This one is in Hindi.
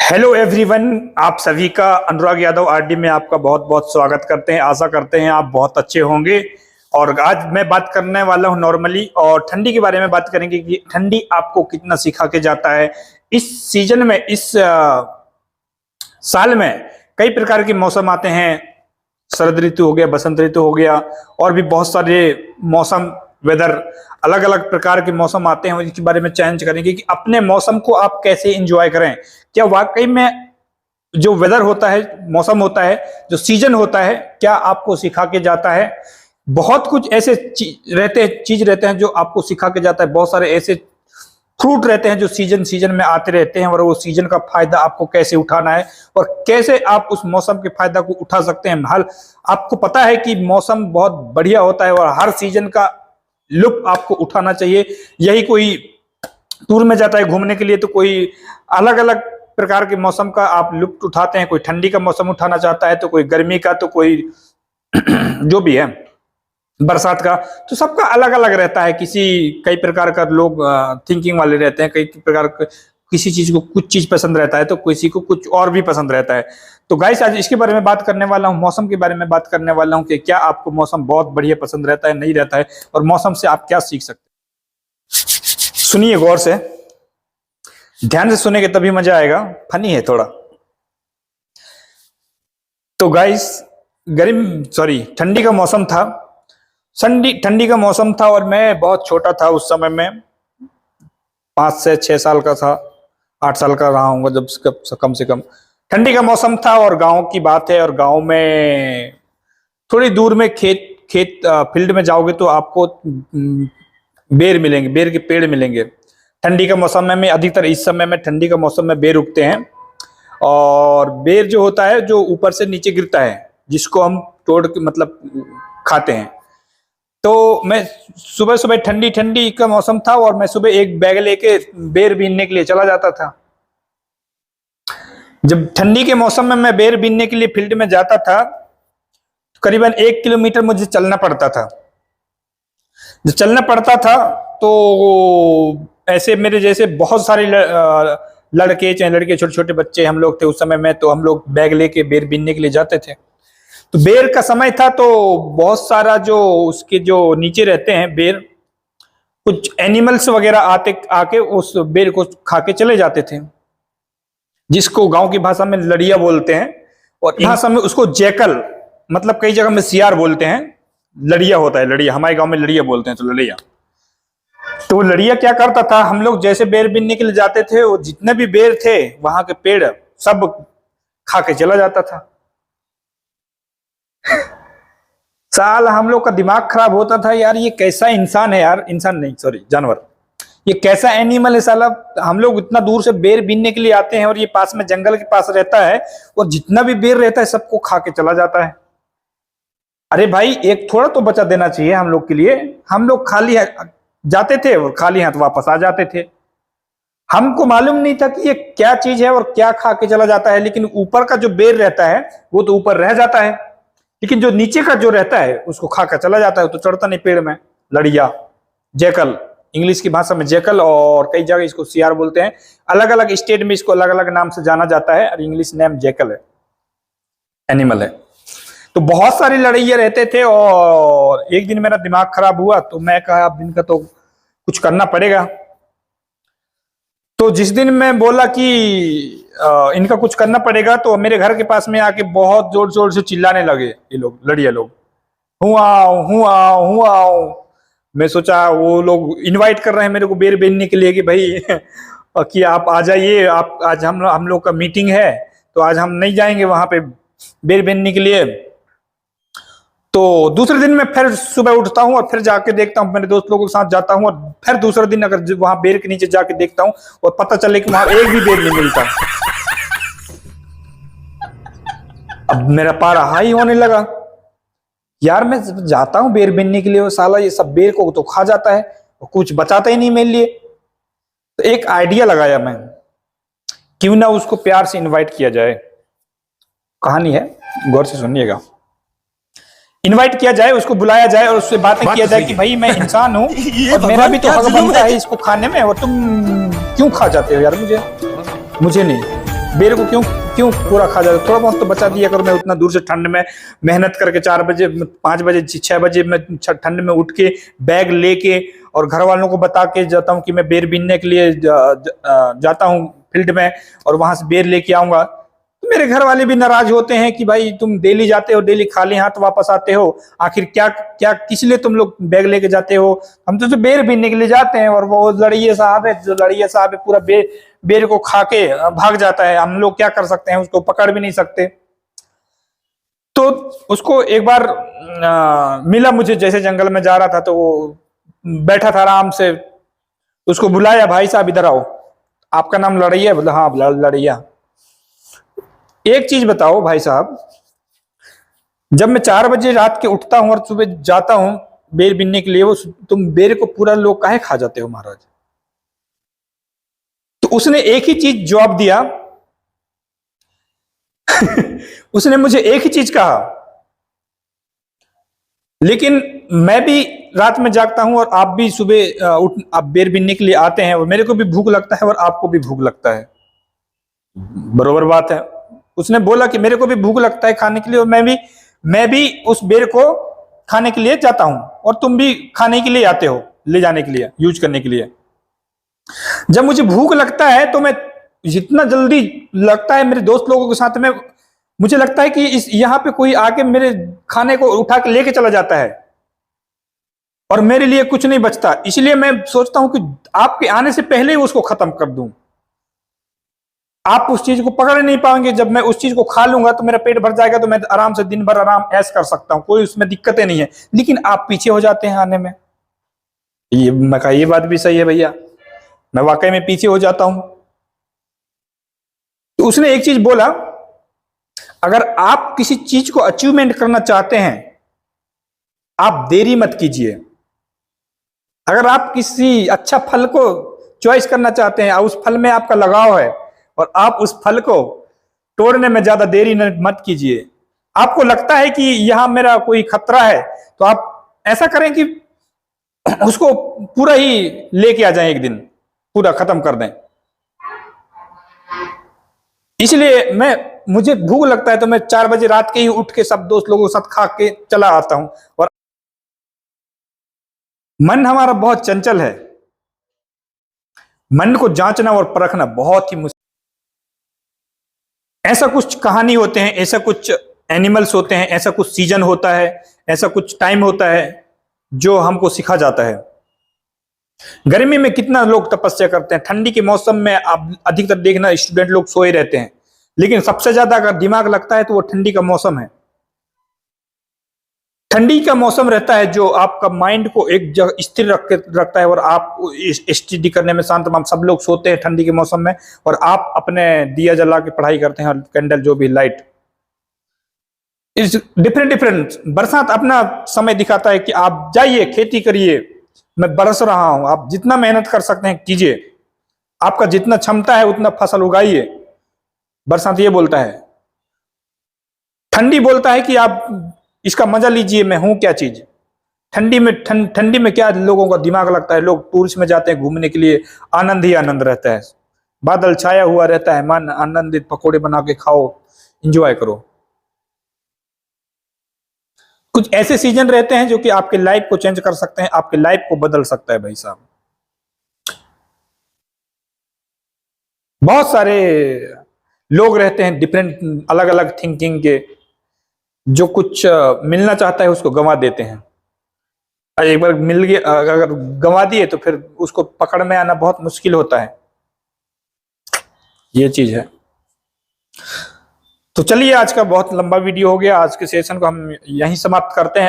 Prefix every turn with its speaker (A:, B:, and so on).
A: हेलो एवरीवन, आप सभी का अनुराग यादव आरडी में आपका बहुत बहुत स्वागत करते हैं। आशा करते हैं आप बहुत अच्छे होंगे। और आज मैं बात करने वाला हूं नॉर्मली और ठंडी के बारे में बात करेंगे कि ठंडी आपको कितना सिखा के जाता है। इस सीजन में, इस साल में कई प्रकार के मौसम आते हैं। शरद ऋतु हो गया, बसंत ऋतु हो गया, और भी बहुत सारे मौसम, वेदर, अलग अलग प्रकार के मौसम आते हैं। इसके बारे में चेंज करेंगे कि अपने मौसम को आप कैसे एंजॉय करें। क्या वाकई में जो वेदर होता है, मौसम होता है, जो सीजन होता है, क्या आपको सिखा के जाता है। बहुत कुछ ऐसे चीज रहते हैं जो आपको सिखा के जाता है। बहुत सारे ऐसे फ्रूट रहते हैं जो सीजन में आते रहते हैं, और वो सीजन का फायदा आपको कैसे उठाना है और कैसे आप उस मौसम के फायदा को उठा सकते हैं। हाल आपको पता है कि मौसम बहुत बढ़िया होता है और हर सीजन का लुत्फ आपको उठाना चाहिए। यही कोई टूर में जाता है घूमने के लिए तो कोई अलग अलग प्रकार के मौसम का आप लुत्फ उठाते हैं। कोई ठंडी का मौसम उठाना चाहता है, तो कोई गर्मी का, तो कोई जो भी है बरसात का, तो सबका अलग अलग रहता है। कई प्रकार का लोग थिंकिंग वाले रहते हैं, कई प्रकार किसी चीज को कुछ चीज पसंद रहता है तो किसी को कुछ और भी पसंद रहता है। तो गाइस, आज इसके बारे में बात करने वाला हूँ, मौसम के बारे में बात करने वाला हूँ कि क्या आपको मौसम बहुत बढ़िया पसंद रहता है, नहीं रहता है, और मौसम से आप क्या सीख सकते हैं। सुनिए गौर से, ध्यान से सुनेंगे तभी मजा आएगा। फनी है थोड़ा। तो गाइस, ठंडी का मौसम था। ठंडी का मौसम था और मैं बहुत छोटा था उस समय में, 5 से 6 साल का था, 8 साल का रहा हूँगा जब कम से कम। ठंडी का मौसम था और गांव की बात है। और गांव में थोड़ी दूर में फील्ड में जाओगे तो आपको बेर मिलेंगे, बेर के पेड़ मिलेंगे। ठंडी का मौसम में अधिकतर इस समय में ठंडी का मौसम में बेर उगते हैं। और बेर जो होता है, जो ऊपर से नीचे गिरता है, जिसको हम तोड़ के मतलब खाते हैं। तो मैं सुबह सुबह, ठंडी का मौसम था और मैं सुबह एक बैग लेके बेर बीनने के लिए चला जाता था। जब ठंडी के मौसम में मैं बेर बीनने के लिए फील्ड में जाता था, करीबन 1 किलोमीटर मुझे चलना पड़ता था। जब चलना पड़ता था तो ऐसे मेरे जैसे बहुत सारे लड़के, चाहे लड़के, छोटे छोटे बच्चे हम लोग थे उस समय में। तो हम लोग बैग लेके बेर बीनने के लिए जाते थे। तो बेर का समय था तो बहुत सारा जो उसके जो नीचे रहते हैं बेर, कुछ एनिमल्स वगैरह आके उस बेर को खा के चले जाते थे, जिसको गांव की भाषा में लड़िया बोलते हैं, और भाषा में उसको जैकल, मतलब कई जगह में सियार बोलते हैं। लड़िया होता है, लड़िया हमारे गांव में लड़िया बोलते हैं। तो लड़िया, तो वो लड़िया क्या करता था, हम लोग जैसे बेर बीनने के लिए जाते थे, वो जितने भी बेर थे वहां के पेड़ सब खा के चला जाता था। साल हम लोग का दिमाग खराब होता था, यार ये कैसा इंसान है, यार इंसान नहीं, सॉरी, जानवर, ये कैसा एनिमल है साला। हम लोग इतना दूर से बेर बीनने के लिए आते हैं और ये पास में जंगल के पास रहता है और जितना भी बेर रहता है सबको खा के चला जाता है। अरे भाई, एक थोड़ा तो बचा देना चाहिए हम लोग के लिए। हम लोग खाली जाते थे और खाली हाथ वापस आ जाते थे। हमको मालूम नहीं था कि ये क्या चीज है और क्या खा के चला जाता है। लेकिन ऊपर का जो बेर रहता है वो तो ऊपर रह जाता है, लेकिन जो नीचे का जो रहता है उसको खा कर चला जाता है। तो चढ़ता नहीं पेड़ में। लड़िया, जैकल, इंग्लिश की भाषा में जैकल, और कई जगह इसको सियार बोलते हैं। अलग अलग स्टेट में इसको अलग अलग नाम से जाना जाता है, और इंग्लिश नेम जैकल है, एनिमल है। तो बहुत सारे लड़ैया रहते थे और एक दिन मेरा दिमाग खराब हुआ तो मैं कहा अब इनका तो कुछ करना पड़ेगा। तो जिस दिन मैं बोला कि इनका कुछ करना पड़ेगा, तो मेरे घर के पास में आके बहुत जोर जोर से चिल्लाने लगे ये लोग, लड़िया लोग, हूँ आओ, हूँ आओ, हूँ आओ। मैं सोचा वो लोग इनवाइट कर रहे हैं मेरे को बेर बीनने के लिए कि भाई कि आप आ जाइए, आप आज हम लोग का मीटिंग है, तो आज हम नहीं जाएंगे वहां पे बेर बीनने के लिए। तो दूसरे दिन मैं फिर सुबह उठता हूँ और फिर जाके देखता हूँ, मेरे दोस्त लोगों के साथ जाता हूँ, और फिर दूसरे दिन अगर वहां बेर के नीचे जाके देखता हूँ और पता चले कि वहां एक भी बेर नहीं मिलता। अब मेरा पारा हाई होने लगा, यार मैं जाता हूँ बेर बीनने के लिए, वो साला ये सब बेर को तो खा जाता है और कुछ बचाता ही नहीं मेरे लिए। तो एक आइडिया लगाया मैं, क्यों ना उसको प्यार से इनवाइट किया जाए। कहानी है, गौर से सुनिएगा। इनवाइट किया जाए, उसको बुलाया जाए और उससे बातें किया जाए कि भाई मैं इंसान हूँ और मेरा भी तो हक बनता है इसको खाने में, और तुम क्यों खा जाते हो यार, मुझे नहीं। बेर को क्यों क्यों पूरा खा जाता? थोड़ा बहुत तो बचा दिया करो। मैं उतना दूर से ठंड में मेहनत करके 4 बजे 5 बजे 6 बजे मैं ठंड में उठ के बैग लेके और घर वालों को बता के जाता हूँ कि मैं बेर बीनने के लिए जाता हूँ फील्ड में और वहां से बेर लेके आऊंगा। तो मेरे घर वाले भी नाराज होते हैं कि भाई तुम डेली जाते हो, डेली खाली हाथ वापस आते हो, आखिर क्या क्या किस लिए तुम लोग बैग लेके जाते हो? हम तो बेर बीनने के लिए जाते हैं। और वो लड़िए साहब है, जो लड़िए साहब है पूरा बेर को खा के भाग जाता है। हम लोग क्या कर सकते हैं, उसको पकड़ भी नहीं सकते। तो उसको एक बार मिला मुझे, जैसे जंगल में जा रहा था तो वो बैठा था आराम से। उसको बुलाया, भाई साहब इधर आओ, आपका नाम लड़ैया? बोला हाँ लड़ैया। एक चीज बताओ भाई साहब, जब मैं 4 बजे रात के उठता हूं और सुबह जाता हूं बेर बीनने के लिए, वो तुम बेर को पूरा लोग काहे खा जाते हो महाराज? तो उसने एक ही चीज जवाब दिया उसने मुझे एक ही चीज कहा, लेकिन मैं भी रात में जागता हूं और आप भी सुबह आप बेर बीनने के लिए आते हैं और मेरे को भी भूख लगता है और आपको भी भूख लगता है, बरोबर बात है। उसने बोला कि मेरे को भी भूख लगता है खाने के लिए और मैं भी उस बेर को खाने के लिए जाता हूं और तुम भी खाने के लिए आते हो, ले जाने के लिए, यूज करने के लिए। जब मुझे भूख लगता है तो मैं जितना जल्दी लगता है मेरे दोस्त लोगों के साथ में, मुझे लगता है कि इस यहां पे कोई आके मेरे खाने को उठा के लेके चला जाता है और मेरे लिए कुछ नहीं बचता। इसलिए मैं सोचता हूं कि आपके आने से पहले ही उसको खत्म कर दूं। आप उस चीज को पकड़ नहीं पाएंगे। जब मैं उस चीज को खा लूंगा तो मेरा पेट भर जाएगा, तो मैं आराम से दिन भर आराम ऐश कर सकता हूं, कोई उसमें दिक्कतें नहीं है। लेकिन आप पीछे हो जाते हैं आने में। ये मैं कहा, ये बात भी सही है भैया, मैं वाकई में पीछे हो जाता हूं। तो उसने एक चीज बोला, अगर आप किसी चीज को अचीवमेंट करना चाहते हैं, आप देरी मत कीजिए। अगर आप किसी अच्छा फल को चॉइस करना चाहते हैं और उस फल में आपका लगाव है और आप उस फल को तोड़ने में ज्यादा देरी मत कीजिए। आपको लगता है कि यहां मेरा कोई खतरा है, तो आप ऐसा करें कि उसको पूरा ही लेके आ जाएं, एक दिन पूरा खत्म कर दें। इसलिए मुझे भूख लगता है तो मैं 4 बजे रात के ही उठ के सब दोस्त लोगों के साथ खा के चला आता हूं। और मन हमारा बहुत चंचल है, मन को जांचना और परखना बहुत ही मुश्किल। ऐसा कुछ कहानी होते हैं, ऐसा कुछ एनिमल्स होते हैं, ऐसा कुछ सीजन होता है, ऐसा कुछ टाइम होता है जो हमको सिखा जाता है। गर्मी में कितना लोग तपस्या करते हैं, ठंडी के मौसम में आप अधिकतर देखना स्टूडेंट लोग सोए रहते हैं, लेकिन सबसे ज्यादा अगर दिमाग लगता है तो वो ठंडी का मौसम है। ठंडी का मौसम रहता है जो आपका माइंड को एक जगह स्थिर रखता है और आप स्टडी करने में शांत। सब लोग सोते हैं ठंडी के मौसम में और आप अपने दिया जला के पढ़ाई करते हैं, कैंडल जो भी लाइट। इस डिफरेंट बरसात अपना समय दिखाता है कि आप जाइए खेती करिए, मैं बरस रहा हूं, आप जितना मेहनत कर सकते हैं कीजिए, आपका जितना क्षमता है उतना फसल उगाइए। बरसात ये बोलता है। ठंडी बोलता है कि आप इसका मजा लीजिए, मैं हूं क्या चीज। ठंडी में क्या लोगों का दिमाग लगता है, लोग टूरिस्ट में जाते हैं घूमने के लिए, आनंद ही आनंद रहता है, बादल छाया हुआ रहता है, मन आनंदित, पकोड़े बना के खाओ, एंजॉय करो। कुछ ऐसे सीजन रहते हैं जो कि आपके लाइफ को चेंज कर सकते हैं, आपके लाइफ को बदल सकता है भाई साहब। बहुत सारे लोग रहते हैं डिफरेंट अलग अलग थिंकिंग के, जो कुछ मिलना चाहता है उसको गंवा देते हैं। एक बार मिल गया, अगर गंवा दिए तो फिर उसको पकड़ में आना बहुत मुश्किल होता है। ये चीज है। तो चलिए, आज का बहुत लंबा वीडियो हो गया, आज के सेशन को हम यहीं समाप्त करते हैं।